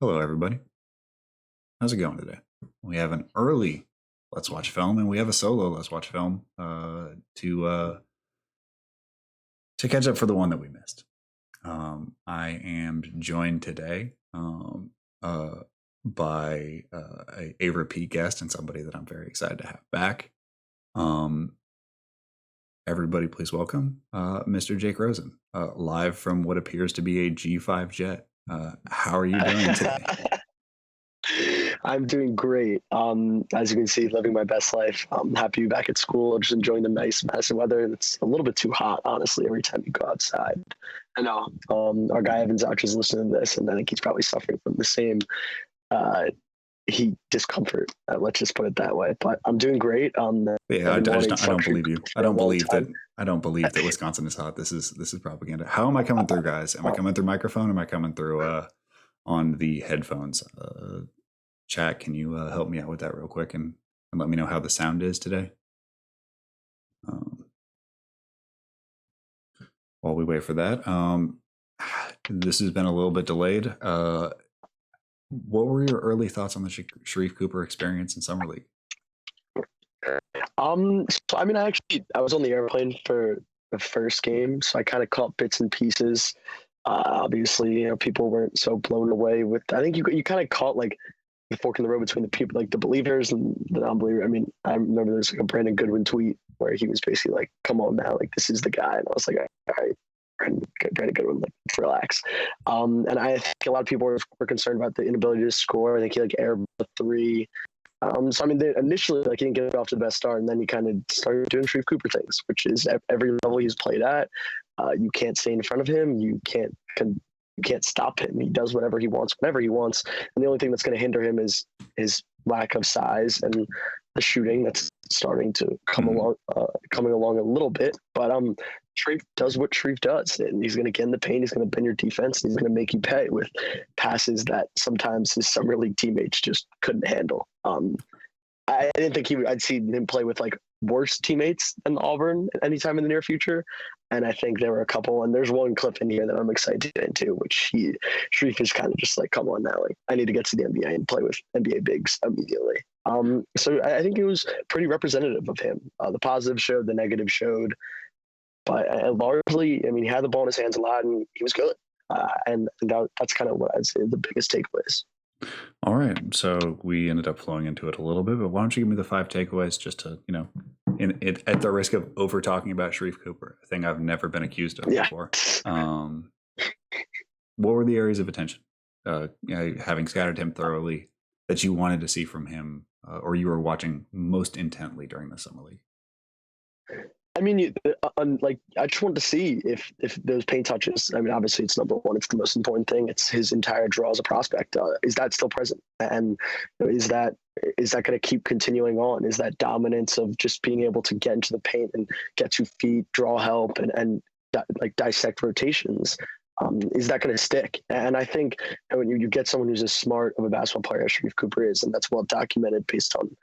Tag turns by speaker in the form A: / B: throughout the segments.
A: Hello, everybody. How's it going today? We have an early Let's Watch Film, and we have a solo Let's Watch Film to catch up for the one that we missed. I am joined today by a repeat guest and somebody that I'm very excited to have back. Everybody, please welcome Mr. Jake Rosen, live from what appears to be a G5 jet. How are you doing today?
B: I'm doing great. As you can see, living my best life. I'm happy to be back at school, just enjoying the nice, massive weather. It's a little bit too hot, honestly, every time you go outside. I know our guy Evans out is listening to this, and I think he's probably suffering from the same uh, heat discomfort. Let's just put it that way. But I'm doing great.
A: Yeah, I don't believe you. I don't believe that Wisconsin is hot. This is propaganda. How am I coming through, guys? Am I coming through microphone? Am I coming through on the headphones? Chat, can you help me out with that real quick and let me know how the sound is today? While we wait for that, this has been a little bit delayed. What were your early thoughts on the Sharife Cooper experience in Summer League?
B: I was on the airplane for the first game, so I kind of caught bits and pieces. Obviously, people weren't so blown away with. I think you kind of caught like the fork in the road between the people, like the believers and the non-believers. I mean, I remember there's like a Brandon Goodwin tweet where he was basically like, "Come on now, like this is the guy," and I was like, "All right, Brandon Goodwin, like relax." And I think a lot of people were concerned about the inability to score. I think he like aired the three. So I mean, initially like he didn't get off to the best start, and then he kind of started doing Sharife Cooper things, which is every level he's played at. You can't stay in front of him. You can't stop him. He does whatever he wants, whenever he wants. And the only thing that's going to hinder him is his lack of size and the shooting that's starting to coming along a little bit. But Sharife does what Sharife does, and he's going to get in the paint. He's going to bend your defense, and he's going to make you pay with passes that sometimes his summer league teammates just couldn't handle. I didn't think I'd see him play with like worse teammates than Auburn anytime in the near future. And I think there were a couple, and there's one clip in here that I'm excited to get into, which Sharife is kind of just like, come on now, like I need to get to the NBA and play with NBA bigs immediately. So I think it was pretty representative of him. The positive showed, the negative showed, but largely, I mean, he had the ball in his hands a lot, and he was good. And that's kind of what I'd say the biggest takeaways.
A: All right, so we ended up flowing into it a little bit, but why don't you give me the 5 takeaways just to, at the risk of over talking about Sharife Cooper, a thing I've never been accused of before. What were the areas of attention, having scouted him thoroughly, that you wanted to see from him, or you were watching most intently during the Summer League?
B: I mean, like I just want to see if those paint touches. I mean, obviously it's number one. It's the most important thing. It's his entire draw as a prospect. Is that still present? And is that going to keep continuing on? Is that dominance of just being able to get into the paint and get 2 feet, draw help, and like dissect rotations? Is that going to stick? And I think when you get someone who's as smart of a basketball player as Sharife Cooper is, and that's well documented based on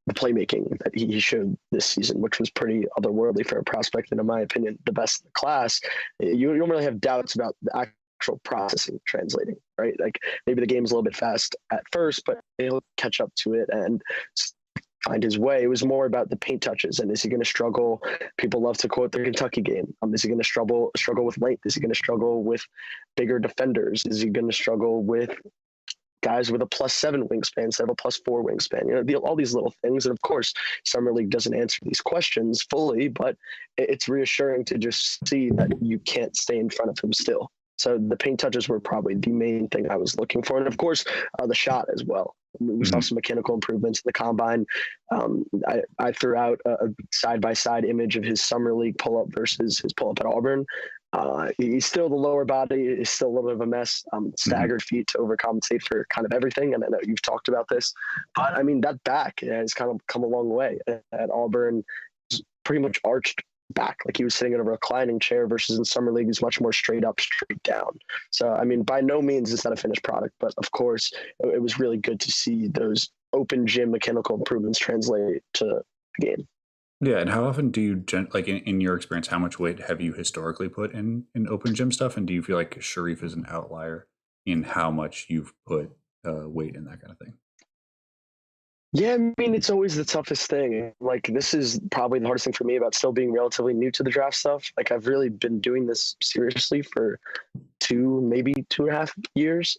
B: the playmaking that he showed this season, which was pretty otherworldly for a prospect, and in my opinion, the best in the class. You don't really have doubts about the actual processing translating, right? Like maybe the game's a little bit fast at first, but he'll catch up to it and find his way. It was more about the paint touches, and is he going to struggle? People love to quote the Kentucky game. Is he going to struggle with length? Is he going to struggle with bigger defenders? Is he going to struggle with guys with a +7 wingspan instead of a +4 wingspan, all these little things. And of course, Summer League doesn't answer these questions fully, but it's reassuring to just see that you can't stay in front of him still. So the paint touches were probably the main thing I was looking for. And of course, the shot as well. We saw some mechanical improvements in the combine. I threw out a side-by-side image of his Summer League pull-up versus his pull-up at Auburn. He's still, the lower body is still a little bit of a mess. Staggered feet to overcompensate for kind of everything. And I know you've talked about this, but I mean, that back has kind of come a long way. At Auburn, pretty much arched back, like he was sitting in a reclining chair, versus in Summer League, he's much more straight up, straight down. So, I mean, by no means is that a finished product, but of course, it was really good to see those open gym mechanical improvements translate to the game.
A: Yeah, and how often do you, like in your experience, how much weight have you historically put in open gym stuff? And do you feel like Sharife is an outlier in how much you've put weight in that kind of thing.
B: Yeah, I mean, it's always the toughest thing. Like, this is probably the hardest thing for me about still being relatively new to the draft stuff. Like, I've really been doing this seriously for maybe 2.5 years.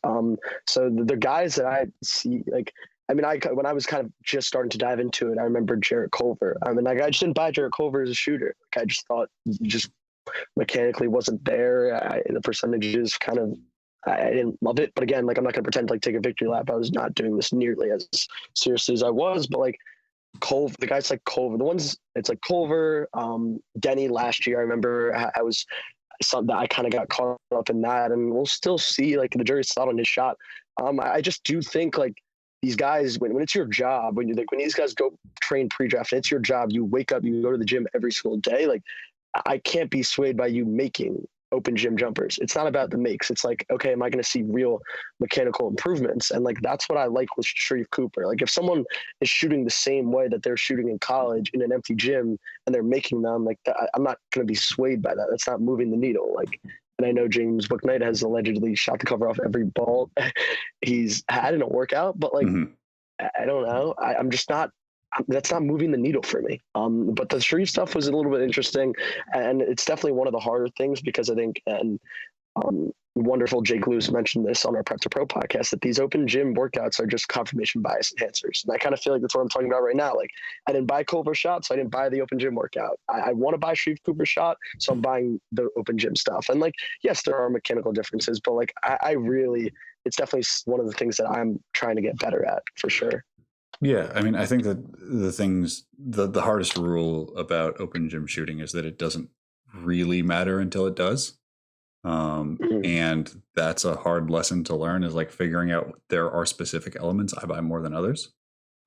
B: So the guys that I see, like, I mean, when I was kind of just starting to dive into it, I remember Jarrett Culver. I mean, like, I just didn't buy Jarrett Culver as a shooter. Like, I just thought he just mechanically wasn't there. The percentages kind of, I didn't love it. But again, like, I'm not going to pretend to like take a victory lap. I was not doing this nearly as seriously as I was. But like Culver, the guys like Culver, the ones it's like Culver, Denny last year. I remember I was something that I kind of got caught up in that, and we'll still see. Like, the jury's still out on his shot. I just do think like these guys, when it's your job, when these guys go train pre-draft, and it's your job. You wake up, you go to the gym every single day. Like, I can't be swayed by you making open gym jumpers. It's not about the makes. It's like, okay, am I going to see real mechanical improvements? And like, that's what I like with Sharife Cooper. Like, if someone is shooting the same way that they're shooting in college in an empty gym and they're making them, like, I'm not going to be swayed by that. That's not moving the needle. Like, and I know James Bouknight has allegedly shot the cover off every ball he's had in a workout, but like, I don't know. I'm just not, that's not moving the needle for me. But the Sharife stuff was a little bit interesting, and it's definitely one of the harder things because I think, and wonderful Jake Lewis mentioned this on our Prep to Pro podcast, that these open gym workouts are just confirmation bias enhancers. And I kind of feel like that's what I'm talking about right now. Like, I didn't buy Culver's shot, so I didn't buy the open gym workout. I want to buy Sharife Cooper's shot, so I'm buying the open gym stuff. And like, yes, there are mechanical differences, but like, I really, it's definitely one of the things that I'm trying to get better at for sure.
A: Yeah, I mean, I think that the hardest rule about open gym shooting is that it doesn't really matter until it does. And that's a hard lesson to learn, is like figuring out there are specific elements I buy more than others.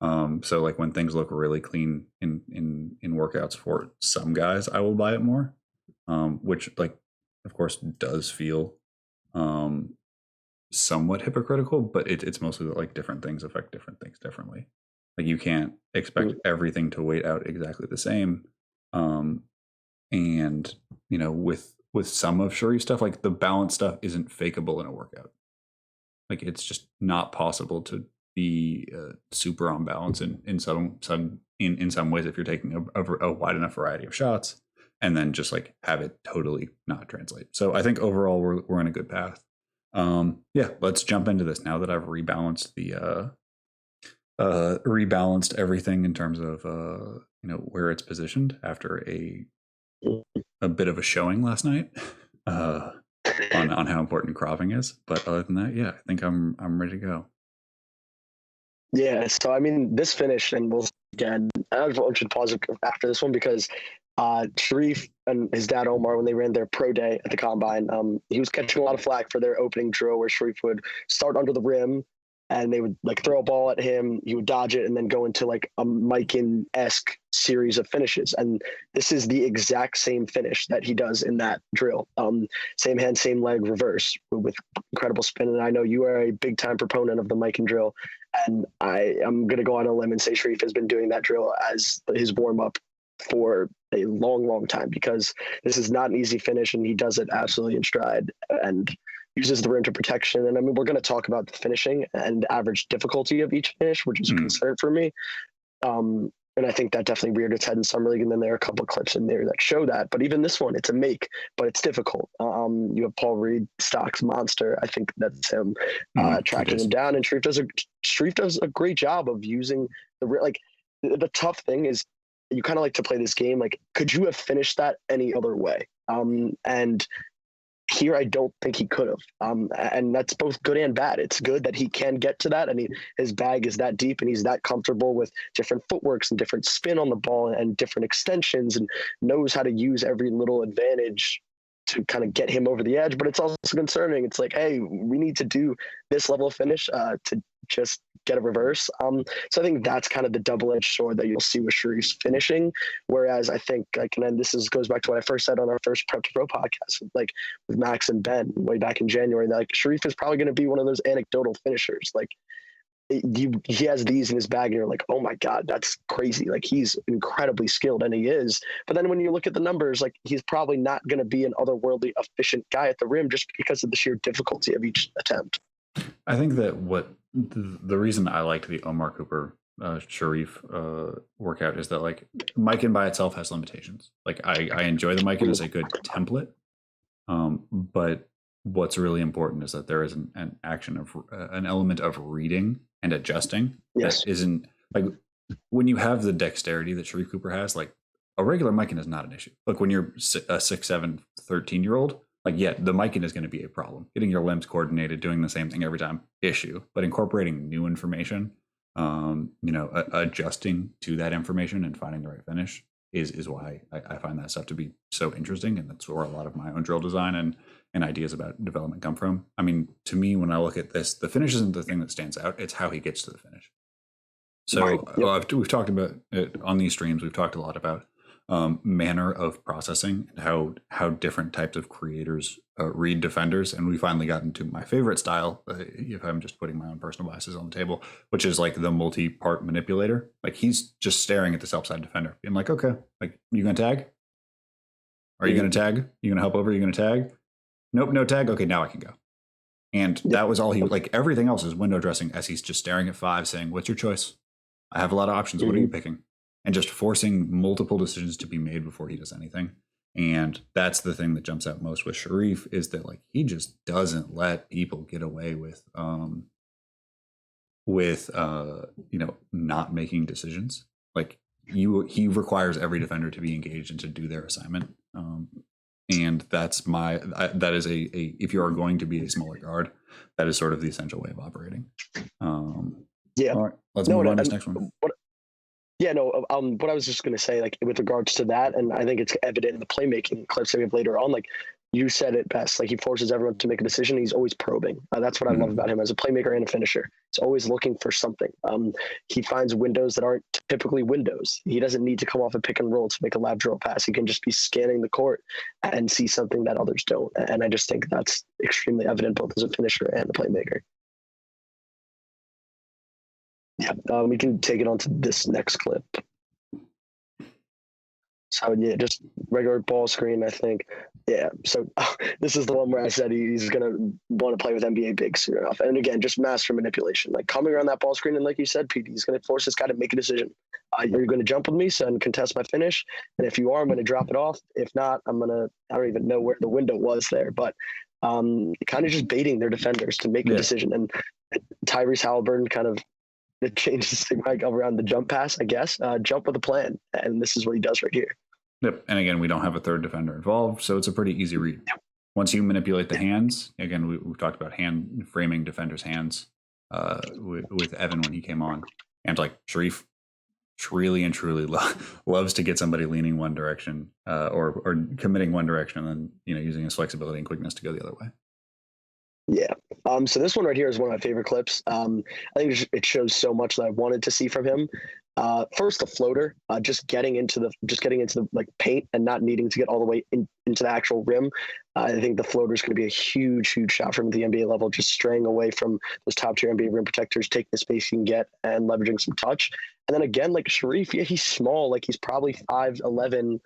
A: So like when things look really clean in workouts for some guys, I will buy it more, which like, of course, does feel somewhat hypocritical, but it's mostly that like different things affect different things differently. Like, you can't expect everything to weight out exactly the same. And you know, with some of Shari's stuff, like the balance stuff isn't fakeable in a workout. Like, it's just not possible to be super on balance in some ways if you're taking a wide enough variety of shots, and then just like have it totally not translate. So I think overall we're in a good path. Yeah, let's jump into this now that I've rebalanced everything in terms of you know, where it's positioned after a bit of a showing last night on how important cropping is. But other than that, yeah, I think I'm ready to go.
B: Yeah, so I mean, this finish, and we'll again, I should pause after this one because Sharife and his dad Omar, when they ran their pro day at the combine, he was catching a lot of flack for their opening drill where Sharife would start under the rim and they would like throw a ball at him, he would dodge it, and then go into like a Mikan-esque series of finishes. And this is the exact same finish that he does in that drill. Same hand, same leg, reverse with incredible spin. And I know you are a big time proponent of the Mikan drill. And I'm going to go on a limb and say Sharife has been doing that drill as his warm up for a long, long time, because this is not an easy finish and he does it absolutely in stride and uses the rim to protection. And I mean, we're going to talk about the finishing and average difficulty of each finish, which is a concern for me. And I think that definitely reared its head in Summer League. And then there are a couple of clips in there that show that. But even this one, it's a make, but it's difficult. You have Paul Reed, Stock's monster. I think that's him tracking him down. And Sharife does a great job of using the tough thing is you kind of like to play this game. Like, could you have finished that any other way? And here, I don't think he could have. And that's both good and bad. It's good that he can get to that. I mean, his bag is that deep and he's that comfortable with different footworks and different spin on the ball and different extensions and knows how to use every little advantage to kind of get him over the edge. But it's also concerning. It's like, hey, we need to do this level of finish to just get a reverse. So I think that's kind of the double-edged sword that you'll see with Sharife's finishing. Whereas I think, like, and this goes back to what I first said on our first Prep to Pro podcast, with Max and Ben way back in January, that like Sharife is probably going to be one of those anecdotal finishers. Like, he has these in his bag and you're like, oh my God, that's crazy. Like, he's incredibly skilled, and he is. But then when you look at the numbers, like, he's probably not going to be an otherworldly efficient guy at the rim just because of the sheer difficulty of each attempt.
A: I think that what the reason I liked the Omar Cooper Sharife workout is that like Mikan by itself has limitations. Like I enjoy the Mikan as a good template, but what's really important is that there is an action of an element of reading and adjusting
B: Yes.
A: that isn't like when you have the dexterity that Sharife Cooper has, like a regular Mikan is not an issue. Like when you're a 6, 7, 13-year-old, like, yeah, the miking is going to be a problem. Getting your limbs coordinated, doing the same thing every time, issue. But incorporating new information, adjusting to that information and finding the right finish is why I find that stuff to be so interesting. And that's where a lot of my own drill design and ideas about development come from. I mean, to me, when I look at this, the finish isn't the thing that stands out. It's how he gets to the finish. So
B: Right. Yep.
A: we've talked about it on these streams. We've talked a lot about manner of processing and how different types of creators read defenders. And we finally got into my favorite style, if I'm just putting my own personal biases on the table, which is like the multi-part manipulator. Like he's just staring at this outside defender being like, okay, like, you gonna tag? Are you gonna tag? You gonna help over? You gonna tag? Nope, no tag. Okay, now I can go. And that was all he, like, everything else is window dressing as he's just staring at 5 saying, what's your choice? I have a lot of options. What are you picking? And just forcing multiple decisions to be made before he does anything. And that's the thing that jumps out most with Sharife is that like he just doesn't let people get away with not making decisions. Like he requires every defender to be engaged and to do their assignment. And that's that is a if you are going to be a smaller guard, that is sort of the essential way of operating.
B: Yeah.
A: All right, let's move on to this next one.
B: Yeah, no. What I was just going to say, like with regards to that, and I think it's evident in the playmaking clips that we have later on. Like you said it best. Like he forces everyone to make a decision. He's always probing. That's what I love about him as a playmaker and a finisher. He's always looking for something. He finds windows that aren't typically windows. He doesn't need to come off a pick and roll to make a lab drill pass. He can just be scanning the court and see something that others don't. And I just think that's extremely evident both as a finisher and a playmaker. Yeah, we can take it on to this next clip. So yeah, just regular ball screen, I think. Yeah, so this is the one where I said he's going to want to play with NBA bigs soon enough. And again, just master manipulation. Like coming around that ball screen, and like you said, Pete, he's going to force this guy to make a decision. Are you going to jump with me and contest my finish? And if you are, I'm going to drop it off. If not, I don't even know where the window was there, but kind of just baiting their defenders to make a decision. And Tyrese Halliburton kind of it changes the mic around the jump pass, I guess. Jump with a plan. And this is what he does right here.
A: Yep. And again, we don't have a third defender involved, so it's a pretty easy read. Once you manipulate the hands, again, we've talked about hand framing defenders' hands with Evan when he came on. And like Sharife really and truly loves to get somebody leaning one direction or committing one direction and then using his flexibility and quickness to go the other way.
B: Yeah. So this one right here is one of my favorite clips. I think it shows so much that I wanted to see from him. First, the floater, just getting into the like paint and not needing to get all the way into the actual rim. I think the floater is going to be a huge shot from the NBA level, just straying away from those top tier NBA rim protectors, taking the space he can get and leveraging some touch. And then again, like Sharife, yeah, he's small, like he's probably 5'11".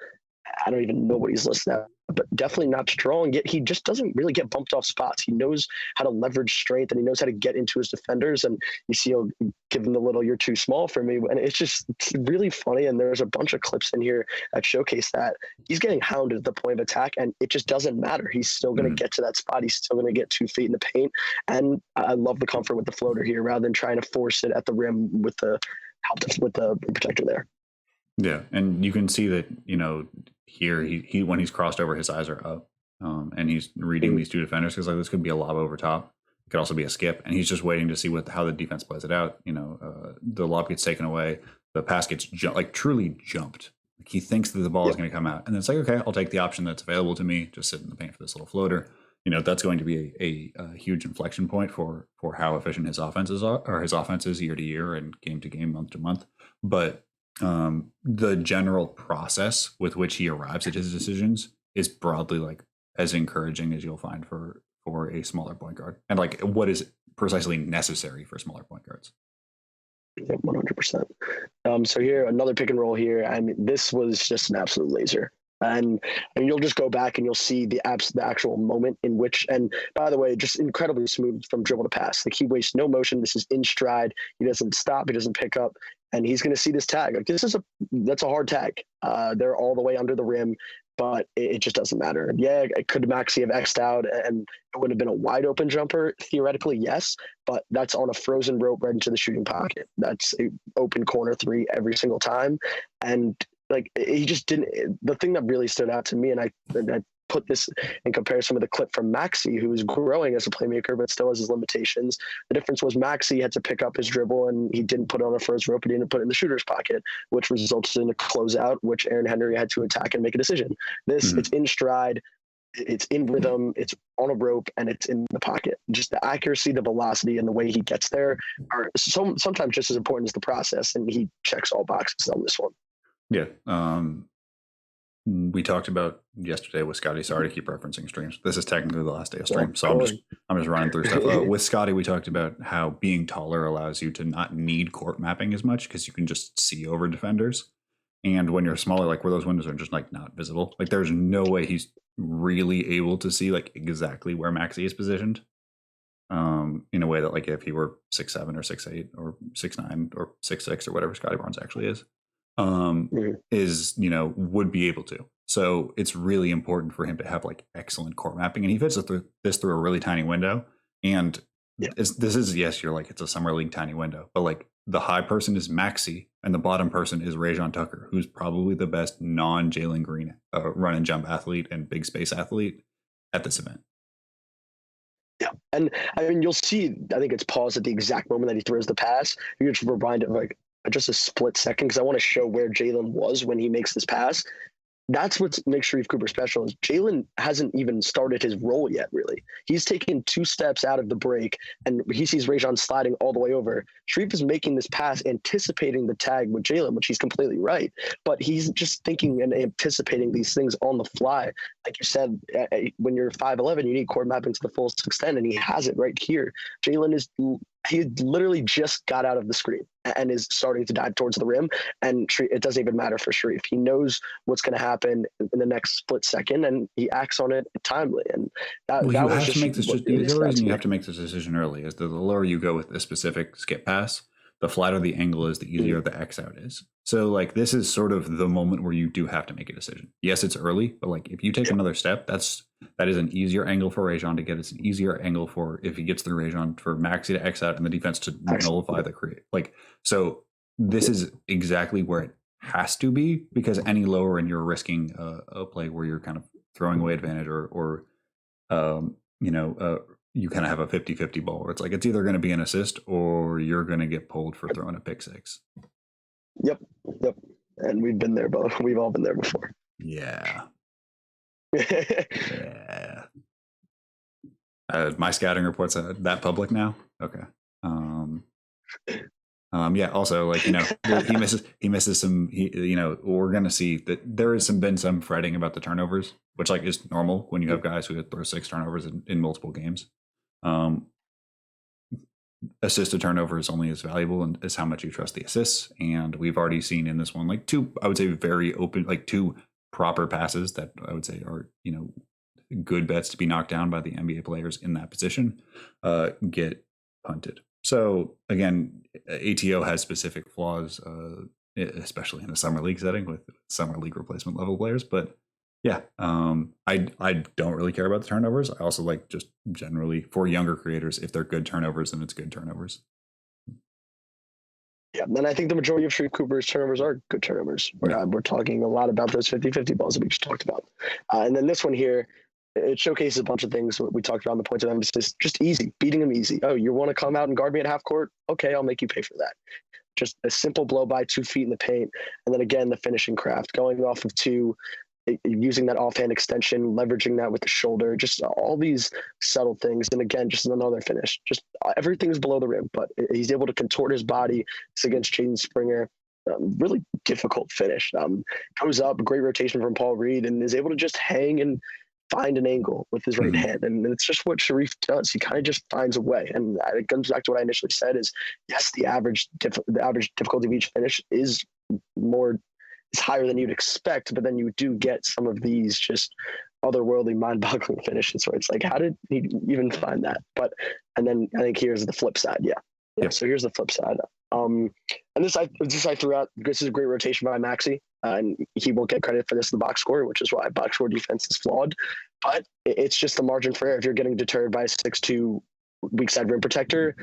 B: I don't even know what he's listed at, but definitely not strong. Yet he just doesn't really get bumped off spots. He knows how to leverage strength and he knows how to get into his defenders. And you see, he'll give him the little, "You're too small for me." And it's really funny. And there's a bunch of clips in here that showcase that he's getting hounded at the point of attack, and it just doesn't matter. He's still going to get to that spot. He's still going to get 2 feet in the paint. And I love the comfort with the floater here rather than trying to force it at the rim with the protector there.
A: Yeah, and you can see that here he when he's crossed over, his eyes are up, and he's reading these 2 defenders because like this could be a lob over top, it could also be a skip, and he's just waiting to see how the defense plays it out. The lob gets taken away, the pass gets truly jumped. Like he thinks that the ball is going to come out, and then it's like, okay, I'll take the option that's available to me, just sit in the paint for this little floater. That's going to be a huge inflection point for how efficient his offenses are, or his offenses year to year and game to game, month to month. But the general process with which he arrives at his decisions is broadly like as encouraging as you'll find for a smaller point guard, and like what is precisely necessary for smaller point guards.
B: 100%. So here, another pick and roll here. I mean, this was just an absolute laser. And you'll just go back and you'll see the actual moment in which, and by the way, just incredibly smooth from dribble to pass. Like he wastes no motion. This is in stride. He doesn't stop. He doesn't pick up, and he's going to see this tag. Like that's a hard tag. They're all the way under the rim, but it just doesn't matter. Yeah, it could Maxi have X'd out, and it would have been a wide open jumper theoretically, yes, but that's on a frozen rope right into the shooting pocket. That's an open corner three every single time, and like he just didn't. The thing that really stood out to me, and I put this in comparison with the clip from Maxi, who is growing as a playmaker but still has his limitations. The difference was Maxi had to pick up his dribble and he didn't put it on the first rope. He didn't put it in the shooter's pocket, which resulted in a closeout, which Aaron Henry had to attack and make a decision. This, it's in stride, it's in rhythm, it's on a rope, and it's in the pocket. Just the accuracy, the velocity, and the way he gets there are sometimes just as important as the process, and he checks all boxes on this one.
A: Yeah. We talked about yesterday with Scotty. Sorry to keep referencing streams. This is technically the last day of stream, so I'm just running through stuff. With Scotty, we talked about how being taller allows you to not need court mapping as much because you can just see over defenders. And when you're smaller, like where those windows are just like not visible, like there's no way he's really able to see like exactly where Maxi is positioned. In a way that like if he were 6'7" or 6'8" or 6'9" or 6'6" or whatever Scotty Barnes actually is. Is, would be able to. So it's really important for him to have like excellent court mapping, and he fits this through a really tiny window. And this is, yes, you're like, it's a summer league tiny window, but like the high person is Maxi and the bottom person is Rajon Tucker, who's probably the best non-Jalen Green run and jump athlete and big space athlete at this event.
B: Yeah, and I mean, you'll see, I think it's paused at the exact moment that he throws the pass. You just rewind it like just a split second because I want to show where Jalen was when he makes this pass. That's what makes Sharife Cooper special is Jalen hasn't even started his roll yet, really. He's taken 2 steps out of the break, and he sees Rajon sliding all the way over. Sharife is making this pass, anticipating the tag with Jalen, which he's completely right. But he's just thinking and anticipating these things on the fly. Like you said, when you're 5'11", you need court mapping to the fullest extent, and he has it right here. Jalen he literally just got out of the screen and is starting to dive towards the rim, and it doesn't even matter for Sharife. He knows what's going to happen in the next split second, and he acts on it timely. And the other reason
A: you have to make this decision early is that the lower you go with a specific skip pass, the flatter the angle is, the easier the X out is. So like this is sort of the moment where you do have to make a decision. Yes, it's early, but like if you take another step, that is an easier angle for Rajon to get. It's an easier angle for, if he gets through Rajon, for Maxi to X out and the defense to nullify the create. Like, so this is exactly where it has to be, because any lower and you're risking a play where you're kind of throwing away advantage or you kind of have a 50-50 ball where it's like, it's either going to be an assist or you're going to get pulled for throwing a pick six.
B: Yep. And we've been there, both. We've all been there before.
A: Yeah. Yeah. My scouting report's that public now. Okay. Yeah. Also, like, he misses some. We're gonna see that there has been some fretting about the turnovers, which like is normal when you have guys who throw 6 turnovers in multiple games. Assist to turnover is only as valuable as how much you trust the assists, and we've already seen in this one like 2, I would say, very open, like 2 proper passes that I would say are good bets to be knocked down by the NBA players in that position get punted. So again, ATO has specific flaws, especially in a summer league setting with summer league replacement level players. But yeah, I don't really care about the turnovers. I also like just generally for younger creators, if they're good turnovers, then it's good turnovers.
B: Yeah, and I think the majority of Sharife Cooper's turnovers are good turnovers. We're talking a lot about those 50-50 balls that we just talked about. And then this one here, it showcases a bunch of things we talked about on the points of emphasis. Just easy, beating them easy. Oh, you want to come out and guard me at half court? Okay, I'll make you pay for that. Just a simple blow by, 2 feet in the paint. And then again, the finishing craft, going off of 2, using that offhand extension, leveraging that with the shoulder, just all these subtle things. And again, just another finish. Just everything's below the rim, but he's able to contort his body. It's against Jaden Springer. Really difficult finish. Goes up, great rotation from Paul Reed, and is able to just hang and find an angle with his right hand. And it's just what Sharife does. He kind of just finds a way. And it comes back to what I initially said is, yes, the average difficulty of each finish is more is higher than you'd expect, but then you do get some of these just otherworldly, mind-boggling finishes where it's like, how did he even find that? But and then I think here's the flip side. Yeah.
A: Yep.
B: So here's the flip side. And this I threw out. This is a great rotation by Maxey, and he won't get credit for this in the box score, which is why box score defense is flawed. But it's just the margin for error. If you're getting deterred by a 6'2" weak side rim protector,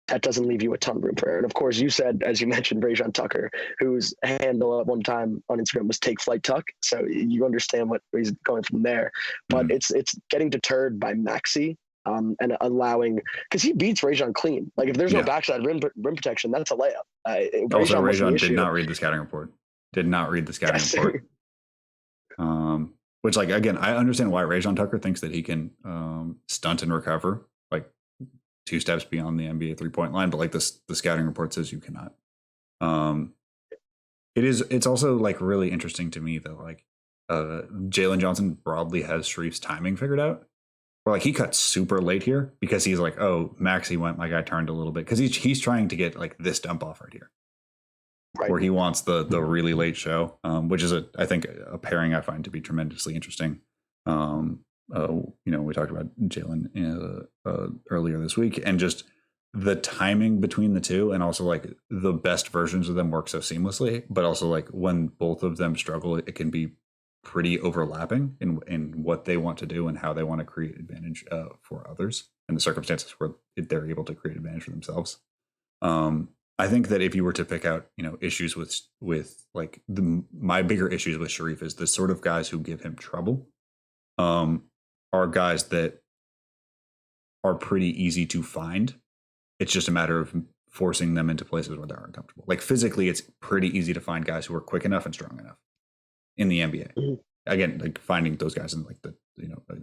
B: that doesn't leave you a ton of room for error. And of course, you said, as you mentioned, Rajon Tucker, whose handle at one time on Instagram was "Take Flight Tuck," so you understand what he's going from there. But it's getting deterred by Maxey. And allowing, because he beats Rajon clean. Like if there's no backside rim protection, that's a layup.
A: Also, Rajon did not read the scouting report. Did not read the scouting report. Which, like, again, I understand why Rajon Tucker thinks that he can stunt and recover like 2 steps beyond the NBA 3-point line, but like the scouting report says you cannot. It's also like really interesting to me that like Jalen Johnson broadly has Sharife's timing figured out. Or like he cut super late here because he's like, oh, Maxey went, my guy turned a little bit because he's trying to get like this dump off right here, where he wants the really late show, which is I think a pairing I find to be tremendously interesting. We talked about Jalen earlier this week, and just the timing between the two, and also like the best versions of them work so seamlessly, but also like when both of them struggle, it can be pretty overlapping in what they want to do and how they want to create advantage for others and the circumstances where they're able to create advantage for themselves. I think that if you were to pick out, issues with like my bigger issues with Sharife is the sort of guys who give him trouble are guys that are pretty easy to find. It's just a matter of forcing them into places where they're uncomfortable. Like physically, it's pretty easy to find guys who are quick enough and strong enough. In the NBA, again, like finding those guys in like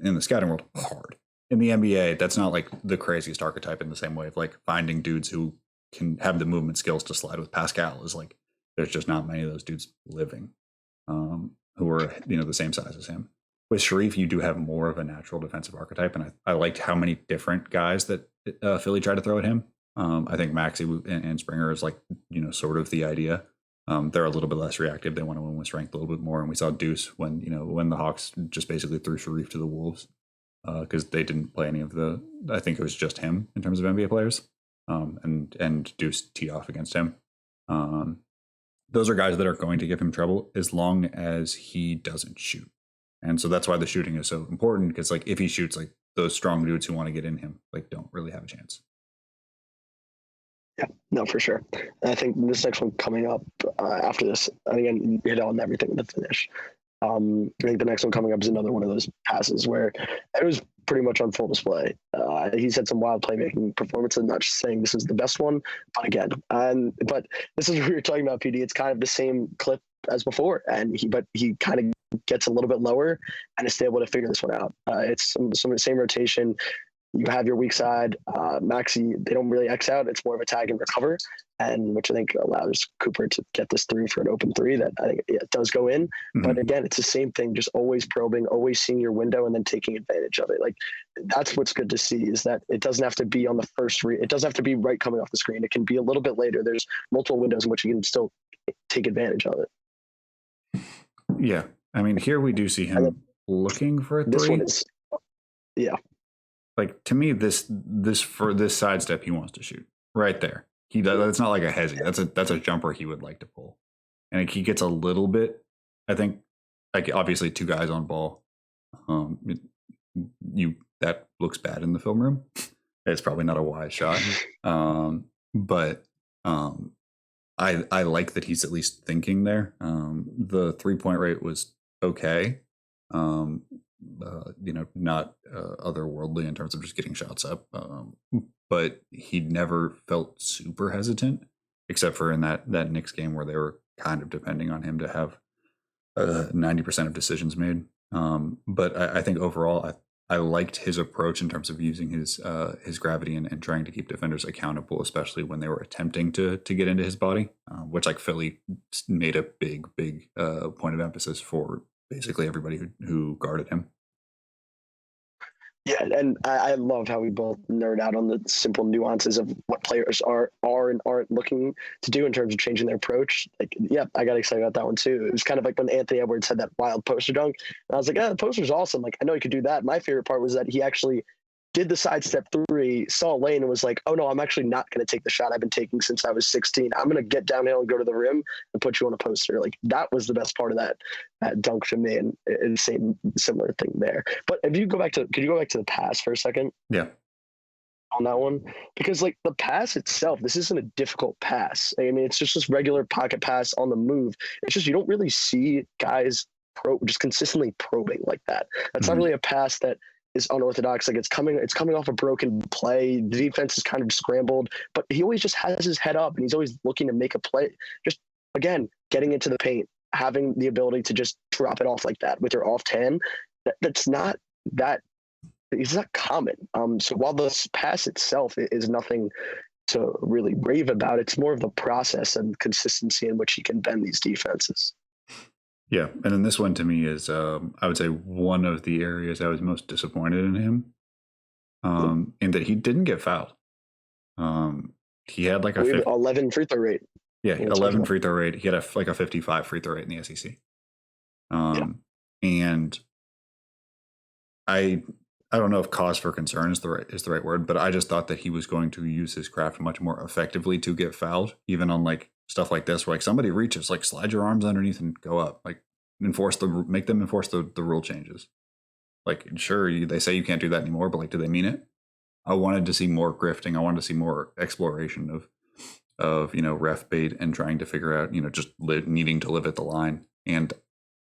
A: in the scouting world, hard. In the NBA, that's not like the craziest archetype in the same way of like finding dudes who can have the movement skills to slide with Pascal is like, there's just not many of those dudes living who are, the same size as him. With Sharife, you do have more of a natural defensive archetype. And I liked how many different guys that Philly tried to throw at him. I think Maxey and Springer is like, sort of the idea. They're a little bit less reactive. They want to win with strength a little bit more. And we saw Deuce when the Hawks just basically threw Sharife to the Wolves because they didn't play any of I think it was just him in terms of NBA players. And Deuce teed off against him. Those are guys that are going to give him trouble as long as he doesn't shoot. And so that's why the shooting is so important, because like if he shoots, like those strong dudes who want to get in him, like don't really have a chance.
B: Yeah, no, for sure. And I think this next one coming up after this, and again, you hit on everything in the finish. I think the next one coming up is another one of those passes where it was pretty much on full display. He's had some wild playmaking performances. Not just saying this is the best one, but again, but this is what we were talking about, PD. It's kind of the same clip as before, and he kind of gets a little bit lower and is able to figure this one out. It's some of the same rotation. You have your weak side, Maxey. They don't really X out. It's more of a tag and recover, and which I think allows Cooper to get this through for an open three that I think it does go in. Mm-hmm. But again, it's the same thing. Just always probing, always seeing your window, and then taking advantage of it. Like that's what's good to see, is that it doesn't have to be on the first read. It doesn't have to be right coming off the screen. It can be a little bit later. There's multiple windows in which you can still take advantage of it.
A: Yeah, I mean, here we do see him looking for a three.
B: This one is, yeah.
A: Like to me, this for this sidestep he wants to shoot right there. He does. That's not like a hezzy. That's a jumper he would like to pull, and he gets a little bit. I think like obviously 2 guys on ball. That looks bad in the film room. It's probably not a wise shot. But I like that he's at least thinking there. The 3-point rate was okay. Not otherworldly in terms of just getting shots up. But he never felt super hesitant, except for in that Knicks game where they were kind of depending on him to have 90% of decisions made. But I think overall, I liked his approach in terms of using his gravity and trying to keep defenders accountable, especially when they were attempting to get into his body, which like Philly made a big point of emphasis for basically everybody who guarded him.
B: Yeah, and I love how we both nerd out on the simple nuances of what players are and aren't looking to do in terms of changing their approach. Like, yeah, I got excited about that one too. It was kind of like when Anthony Edwards had that wild poster dunk, and I was like, "Yeah, the poster's awesome. Like, I know he could do that." My favorite part was that he actually did the sidestep three, saw a lane, and was like, "Oh no, I'm actually not going to take the shot I've been taking since I was 16. I'm going to get downhill and go to the rim and put you on a poster." Like, that was the best part of that dunk to me, and same similar thing there. But if you go back to, could you go back to the pass for a second
A: Yeah.
B: on that one? Because like the pass itself, this isn't a difficult pass. I mean, it's just this regular pocket pass on the move. It's just you don't really see guys just consistently probing like that. That's not
A: Mhm.
B: really a pass that is unorthodox. Like it's coming off a broken play. The defense is kind of scrambled, but he always just has his head up and he's always looking to make a play. Just again, getting into the paint, having the ability to just drop it off like that with your off 10. That's not that it's not common. So while this pass itself is nothing to really rave about, it's more of the process and consistency in which he can bend these defenses.
A: Yeah, and then this one to me is, I would say, one of the areas I was most disappointed in him, in that he didn't get fouled. He had like a
B: We have 11 free throw rate.
A: 11 free throw rate. He had like a 55 free throw rate in the SEC.
B: Yeah.
A: And I don't know if cause for concern is the right word, but I just thought that he was going to use his craft much more effectively to get fouled, even on like stuff like this, where like somebody reaches, like slide your arms underneath and go up, like make them enforce the rule changes. Like, sure, they say you can't do that anymore, but like, do they mean it? I wanted to see more grifting. I wanted to see more exploration of ref bait and trying to figure out just needing to live at the line. And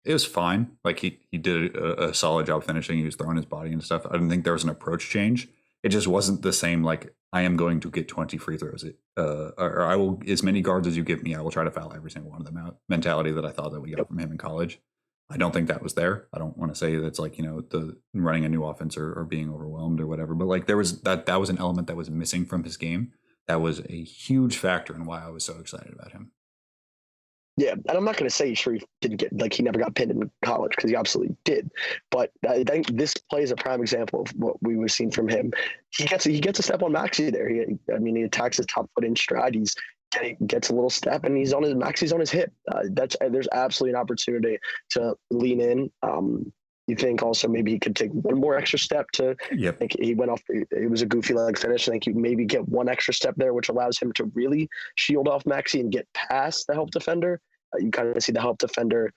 A: it was fine. Like he did a solid job finishing. He was throwing his body and stuff. I didn't think there was an approach change. It just wasn't the same. Like, I am going to get 20 free throws, or I will, as many guards as you give me, I will try to foul every single one of them out. Mentality that I thought that we got from him in college. I don't think that was there. I don't want to say that's like the running a new offense or being overwhelmed or whatever. But like there was that was an element that was missing from his game. That was a huge factor in why I was so excited about him.
B: Yeah, and I'm not going to say Sharife didn't get like he never got pinned in college because he absolutely did. But I think this play is a prime example of what we were seeing from him. He gets a step on Maxi there. He attacks his top foot in stride. Gets a little step and Maxi's on his hip. There's absolutely an opportunity to lean in. You think also maybe he could take one more extra step to.
A: Yep.
B: Like he went off. It was a goofy leg finish. I think you maybe get one extra step there, which allows him to really shield off Maxi and get past the help defender. You kind of see the help defender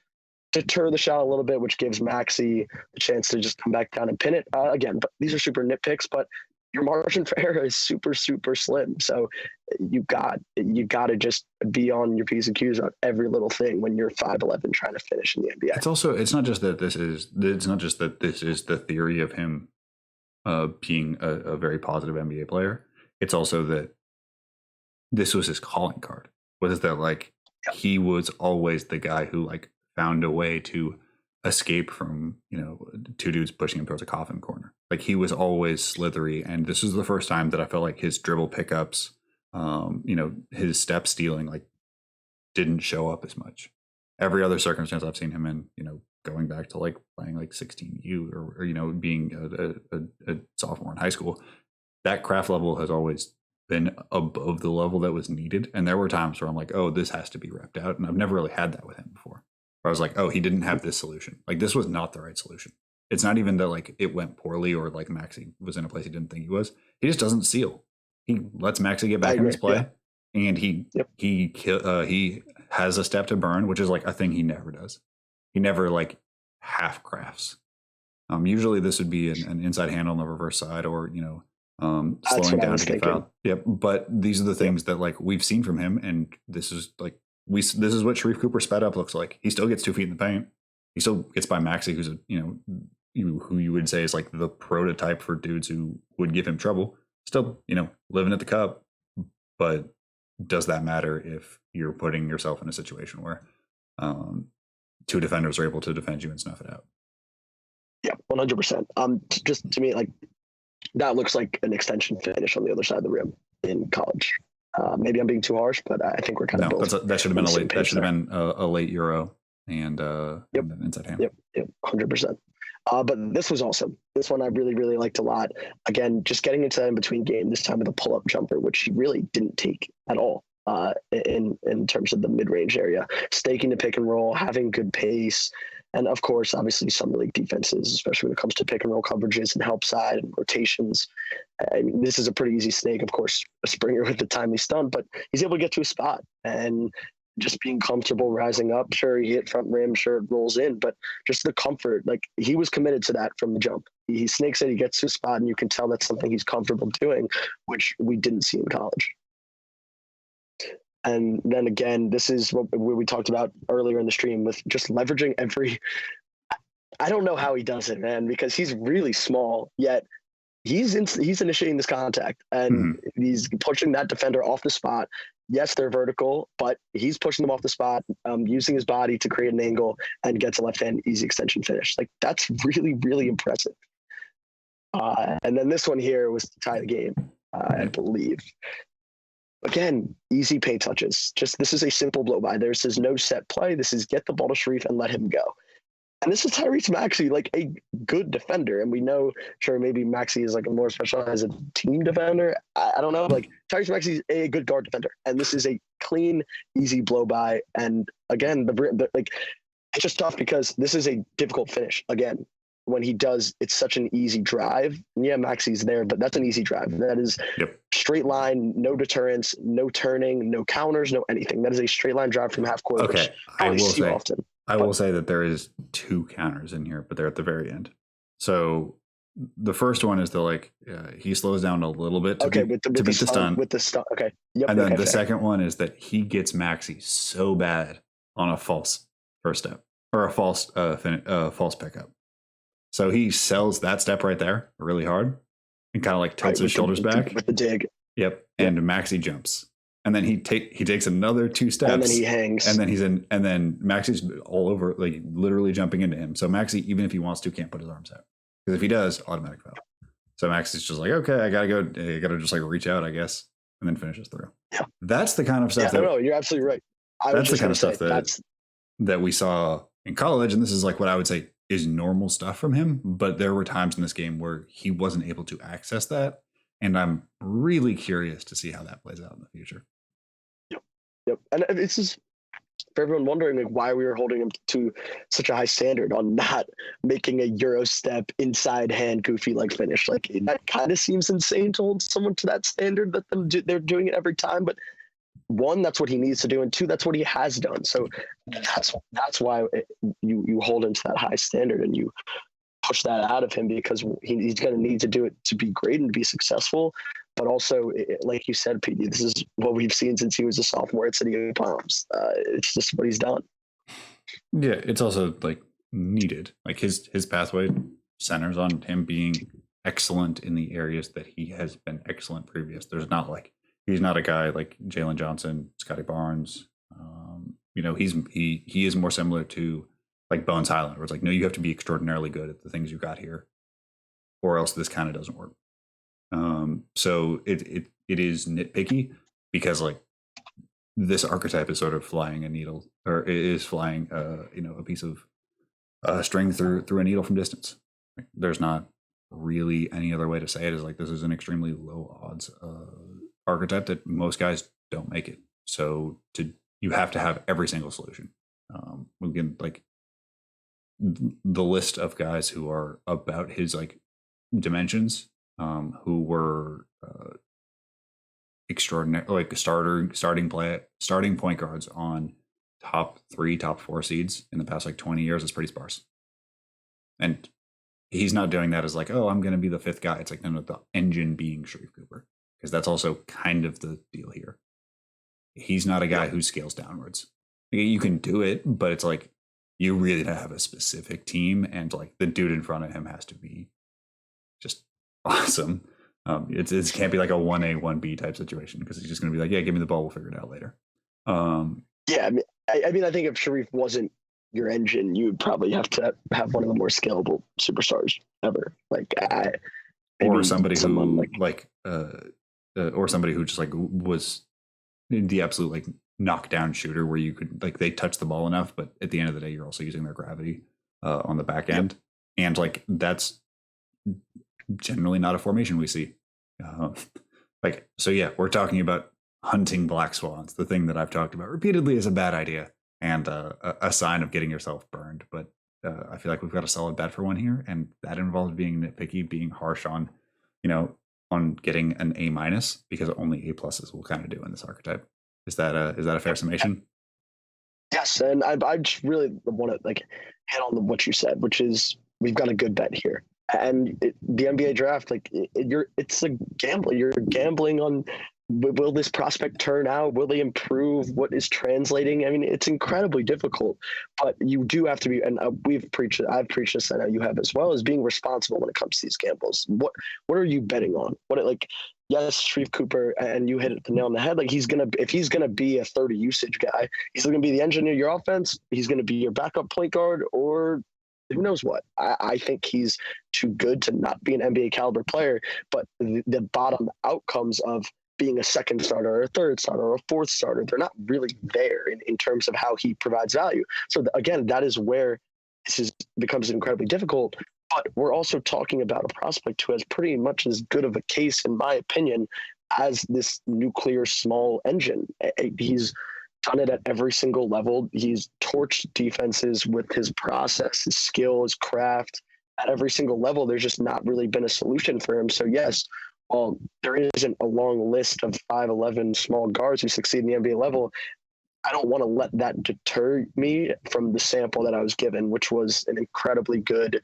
B: deter the shot a little bit, which gives Maxi the chance to just come back down and pin it again. But these are super nitpicks, but your margin for error is super, super slim. So you got to just be on your P's and Q's on every little thing when you're 5'11" trying to finish in the NBA.
A: It's not just that this is the theory of him being a very positive NBA player. It's also that this was his calling card. Was that like he was always the guy who like found a way to escape from two dudes pushing him towards a coffin corner. Like he was always slithery, and this is the first time that I felt like his dribble pickups, his step stealing like didn't show up as much. Every other circumstance I've seen him in, going back to like playing like 16U or being a sophomore in high school, that craft level has always been above the level that was needed. And there were times where I'm like, oh, this has to be repped out. And I've never really had that with him before. Where I was like, oh, he didn't have this solution. Like this was not the right solution. It's not even that like it went poorly or like Maxi was in a place he didn't think he was. He just doesn't seal. He lets Maxi get back in his play, and he has a step to burn, which is like a thing he never does. He never like half crafts. Usually this would be an inside hand on the reverse side, or slowing down to get fouled. Yep. But these are the things that like we've seen from him, and this is like this is what Sharife Cooper sped up looks like. He still gets 2 feet in the paint. He still gets by Maxi, who's who you would say is like the prototype for dudes who would give him trouble. Still, living at the cup, but does that matter if you're putting yourself in a situation where 2 defenders are able to defend you and snuff it out?
B: Yeah, 100%. Just to me, like that looks like an extension finish on the other side of the rim in college. Maybe I'm being too harsh, but I think we're kind of both.
A: That should have been a late Euro and inside hand.
B: Yep, 100%. But this was awesome. This one I really, really liked a lot. Again, just getting into that in between game, this time with a pull up jumper, which he really didn't take at all in terms of the mid range area, staking the pick and roll, having good pace. And of course, obviously, summer league defenses, especially when it comes to pick and roll coverages and help side and rotations. I mean, this is a pretty easy snake. Of course, a Springer with the timely stun, but he's able to get to a spot and just being comfortable rising up. Sure, he hit front rim, sure, it rolls in, but just the comfort, like he was committed to that from the jump. He snakes it, he gets to a spot, and you can tell that's something he's comfortable doing, which we didn't see in college. And then again, this is what we talked about earlier in the stream with just leveraging every. I don't know how he does it, man, because he's really small, yet he's initiating this contact and he's pushing that defender off the spot. Yes, they're vertical, but he's pushing them off the spot, using his body to create an angle and gets a left hand easy extension finish. Like that's really, really impressive. And then this one here was to tie the game, I believe. Again, easy paint touches. Just this is a simple blow by. This is no set play. This is get the ball to Sharife and let him go. And this is Tyrese Maxey, like a good defender. And we know, sure, maybe Maxey is like a more specialized team defender. I don't know. Like Tyrese Maxey is a good guard defender. And this is a clean, easy blow by. And again, like it's just tough because this is a difficult finish. Again, when he does, it's such an easy drive. And yeah, Maxey's there, but that's an easy drive. That is straight line, no deterrence, no turning, no counters, no anything. That is a straight line drive from half court.
A: Okay, I will say that there is 2 counters in here, but they're at the very end. So the first one is he slows down a little bit to beat the stun.
B: With the stun, okay. Yep,
A: and then the second one is that he gets Maxey so bad on a false first step or a false pickup. So he sells that step right there really hard and kind of like tilts his shoulders back
B: with the dig.
A: Yep, and Maxey jumps. And then he takes another 2 steps,
B: and then he hangs,
A: and then and then Maxey's all over, like literally jumping into him. So Maxey, even if he wants to, can't put his arms out because if he does, automatic foul. So Maxey's just like, okay, I gotta just like reach out, I guess, and then finishes through. Yeah, that's the kind of stuff.
B: No, you're absolutely right.
A: That's the kind of stuff that we saw in college, and this is like what I would say is normal stuff from him. But there were times in this game where he wasn't able to access that, and I'm really curious to see how that plays out in the future.
B: Yep. And it's just for everyone wondering like why we were holding him to such a high standard on not making a Euro step inside hand goofy like finish. Like that kind of seems insane to hold someone to that standard that they're doing it every time. But 1, that's what he needs to do, and 2, that's what he has done. So that's why you hold him to that high standard and you push that out of him because he's going to need to do it to be great and be successful. But also, like you said, PD, this is what we've seen since he was a sophomore at City of Palms. It's just what he's done.
A: Yeah, it's also like needed. Like his pathway centers on him being excellent in the areas that he has been excellent previous. There's not like he's not a guy like Jalen Johnson, Scotty Barnes. He is more similar to like Bones Highland, where it's like, no, you have to be extraordinarily good at the things you got here, or else this kind of doesn't work. So it is nitpicky because like this archetype is sort of flying a needle, or it is flying a piece of string through a needle from distance. Like, there's not really any other way to say it. Is like this is an extremely low odds archetype that most guys don't make it. So you have to have every single solution. Again, like the list of guys who are about his like dimensions, who were extraordinary, like starting point guards on top 3, top 4 seeds in the past like 20 years is pretty sparse. And he's not doing that as like, oh, I'm going to be the 5th guy. It's like, no, the engine being Sharife Cooper, because that's also kind of the deal here. He's not a guy who scales downwards. You can do it, but it's like you really have a specific team, and like the dude in front of him has to be just awesome. It can't be like a 1A 1B type situation because he's just going to be like, yeah, give me the ball, we'll figure it out later.
B: Yeah, I mean, I think if Sharife wasn't your engine, you would probably have to have one of the more scalable superstars ever. Like,
A: or somebody who or somebody who just like was the absolute like knockdown shooter where you could like they touch the ball enough, but at the end of the day, you're also using their gravity on the back end. And like that's generally not a formation we see. So yeah, we're talking about hunting black swans, the thing that I've talked about repeatedly is a bad idea and a sign of getting yourself burned. But I feel like we've got a solid bet for one here, and that involves being nitpicky, being harsh on, on getting an A minus, because only A pluses will kind of do in this archetype. Is that a fair summation?
B: Yes, and I just really want to hit on what you said, which is we've got a good bet here. And the NBA draft, it's a gamble. You're gambling on, will this prospect turn out? Will they improve? What is translating? I mean, it's incredibly difficult, but you do have to be. And I've preached this. I know you have as well, as being responsible when it comes to these gambles. What are you betting on? Yes, Sharife Cooper, and you hit it the nail on the head. Like if he's gonna be a 30 usage guy, he's gonna be the engine of your offense. He's gonna be your backup point guard, or who knows what. I think he's too good to not be an NBA caliber player. But the bottom outcomes of being a second starter or a third starter or a fourth starter, they're not really there in terms of how he provides value. So again, that is where becomes incredibly difficult. But we're also talking about a prospect who has pretty much as good of a case, in my opinion, as this nuclear small engine. He's done it at every single level. He's torched defenses with his process, his skill, his craft. At every single level, there's just not really been a solution for him. So yes, while there isn't a long list of 5'11" small guards who succeed in the NBA level, I don't want to let that deter me from the sample that I was given, which was an incredibly good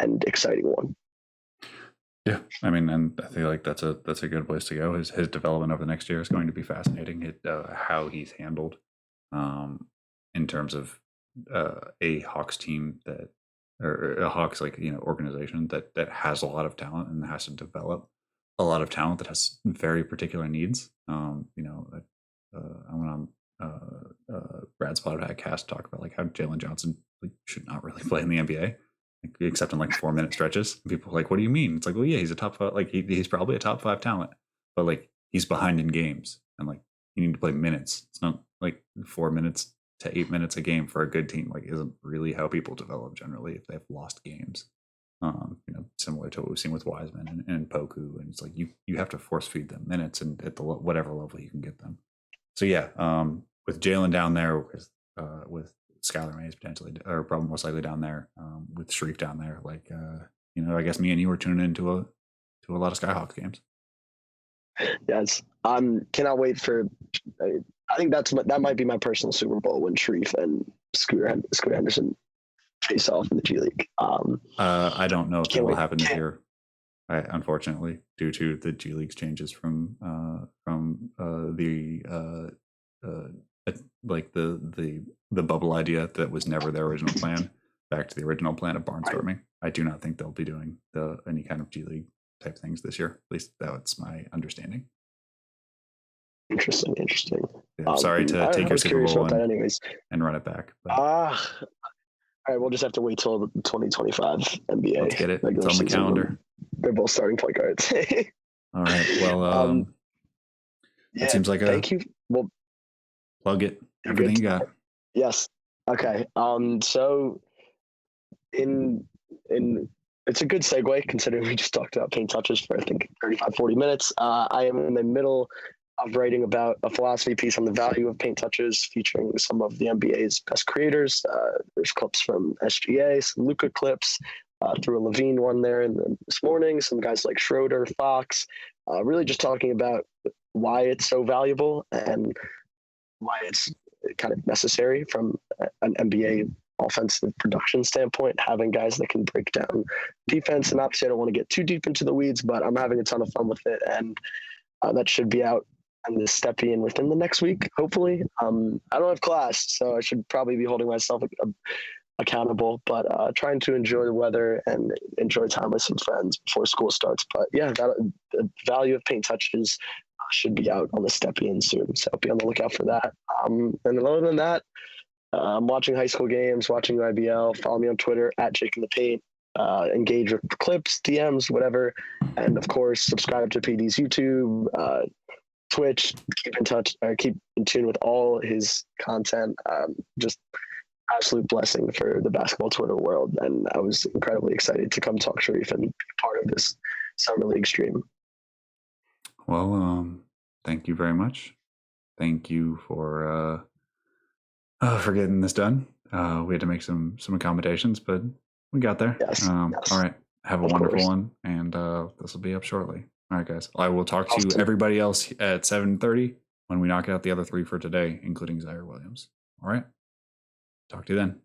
B: and exciting one.
A: Yeah, I mean, and I feel like that's a good place to go. His development over the next year is going to be fascinating. How he's handled, in terms of a Hawks team or a Hawks organization that has a lot of talent and has to develop a lot of talent that has very particular needs. I went on Brad Spotted Cast talk about how Jalen Johnson should not really play in the NBA. Except in 4-minute stretches. People are like, what do you mean? It's well, yeah, he's a top 5, he's probably a top 5 talent, but he's behind in games, and you need to play minutes. It's not 4 minutes to 8 minutes a game for a good team. Isn't really how people develop generally if they've lost games. Similar to what we've seen with Wiseman and Poku, and it's you have to force feed them minutes and at the whatever level you can get them. So yeah, with Jalen down there, with Skylar Mays potentially, or probably most likely down there, with Sharife down there. I guess me and you were tuning into a lot of Skyhawks games.
B: Yes, cannot wait for. I think that might be my personal Super Bowl when Sharife and Scooter Henderson face off in the G League.
A: I don't know if that will happen this year. Unfortunately, due to the G League's changes from the bubble idea that was never their original plan back to the original plan of barnstorming. I do not think they'll be doing any kind of G League type things this year. At least that's my understanding.
B: Interesting.
A: Yeah, I'm sorry to take your Super Bowl and run it back.
B: All right, we'll just have to wait till the 2025 NBA.
A: Let's get it. It's on the calendar.
B: They're both starting point guards.
A: All right. Well, it seems like
B: thank you. Well,
A: plug it. Everything you got.
B: Yes. Okay. So it's a good segue considering we just talked about paint touches for I think 35-40 minutes. I am in the middle of writing about a philosophy piece on the value of paint touches, featuring some of the NBA's best creators. There's clips from SGA, some Luka clips, threw a Levine one there this morning, some guys like Schroeder, Fox, really just talking about why it's so valuable and why it's kind of necessary from an NBA offensive production standpoint, having guys that can break down defense. And obviously I don't want to get too deep into the weeds, but I'm having a ton of fun with it. And that should be out on the Stepien within the next week, hopefully. I don't have class, so I should probably be holding myself accountable, but trying to enjoy the weather and enjoy time with some friends before school starts. But yeah, the value of paint touches should be out on the Stepien soon, so be on the lookout for that. And other than that, I'm watching high school games, watching IBL. Follow me on Twitter at Jake in the Paint. Engage with clips, DMs, whatever, and of course subscribe to PD's YouTube, Twitch. Keep in touch, keep in tune with all his content. Just absolute blessing for the basketball Twitter world, and I was incredibly excited to come talk Sharife and be part of this summer league stream.
A: Well, thank you very much. Thank you for getting this done. We had to make some accommodations, but we got there.
B: Yes.
A: All right. Have a wonderful one, and this will be up shortly. All right, guys. I will talk to everybody else at 7:30 when we knock out the other 3 for today, including Zaire Williams. All right. Talk to you then.